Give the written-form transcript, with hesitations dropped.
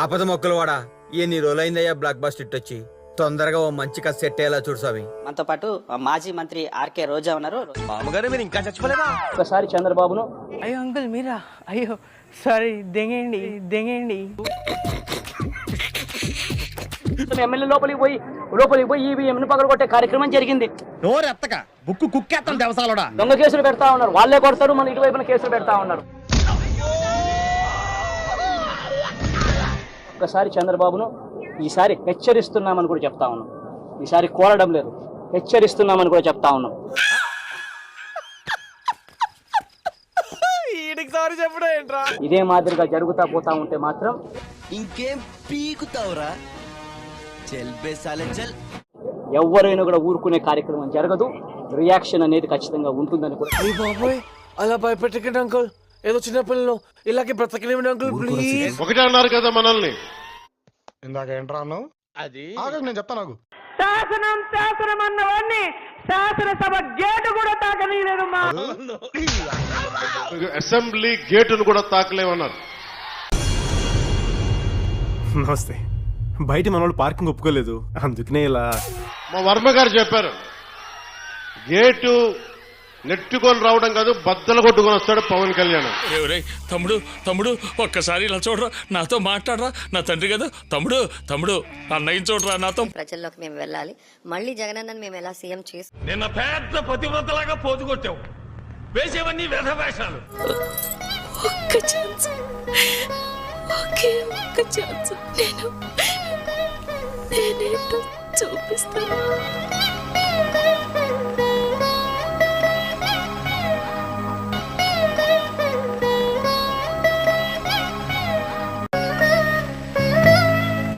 ఆపద మొక్కలు వాడా ఎన్ని రోజులైందయ్యా బ్లాక్ బస్టర్ హిట్ వచ్చి తొందరగా ఓ మంచి కథ సెట్ అయ్యేలా చూడు స్వామి. మనతో పాటు మాజీ మంత్రి ఆర్కే రోజా ఉన్నారు. మామగారు మీరు ఇంకా చచ్చిపోలేదా? ఒకసారి చంద్రబాబును అయ్యో అంకుల్ మీరా? అయ్యో సారీ, దెంగేయండి. ఎమ్మెల్యే లోపలికి పోయి ఈవీఎంను పగలగొట్టే కార్యక్రమం జరిగింది. నోరెత్తక బుక్కు కుక్కేస్తాం దేవసాలోడా. దొంగ కేసులు పెడతా ఉన్నారు, వాళ్ళే కొడతారు, మన ఇటువైపున కేసులు పెడతా ఉన్నారు. ఒకసారి చంద్రబాబును ఈసారి హెచ్చరిస్తున్నామని కూడా చెప్తా ఉన్నాం. ఈసారి కోరడం లేదు, హెచ్చరిస్తున్నామని కూడా చెప్తా ఉన్నాం. ఇదే మాదిరిగా జరుగుతా పోతా ఉంటే మాత్రం ఇంకేం పీకుతావురా? ఎవరైనా కూడా ఊరుకునే కార్యక్రమం జరగదు. రియాక్షన్ అనేది ఖచ్చితంగా ఉంటుందని కూడా. అయ్య బాబోయ్, అలా భయపెట్టకండి అంకుల్. ఏదో చిన్న పిల్లలు ఇలాగే బ్రతకనివ్వండి అంకుల్ ప్లీజ్. ఒకటే అన్నారు కదా మనల్ని. ఇందాక ఏంట్రా అన్నావు? అది నేను చెప్తా. నాకు శాసనం అన్నవాడిని శాసనసభ గేటు కూడా తాకనీయలేదు. మా అసెంబ్లీ గేటును కూడా తాకలేమన్నారు. నమస్తే. బయట మన వాళ్ళు పార్కింగ్ ఒప్పుకోలేదు, అందుకనే ఇలా. మా వర్మ గారు చెప్పారు, గేటు నెట్టుకొని రావడం కాదు, బద్దలు కొట్టుకొని వస్తాడు పవన్ కళ్యాణ్. తమ్ముడు ఒక్కసారి ఇలా చూడరా, నాతో మాట్లాడరా, నా తండ్రి కదా. తమ్ముడు అన్నయ్య చూడరా నాతో. ప్రజల్లోకి మేము వెళ్ళాలి, మళ్ళీ జగనన్నని మేము ఎలా సీఎం చేసి. నిన్న పెద్ద పతివ్రతలాగా పోజు కొట్టావు, వేసేవన్నీ వ్యధ వేషాలు. ఒక్క ఛాన్స్, ఒకే ఒక్క ఛాన్స్, నేనేంటో చూపిస్తాను.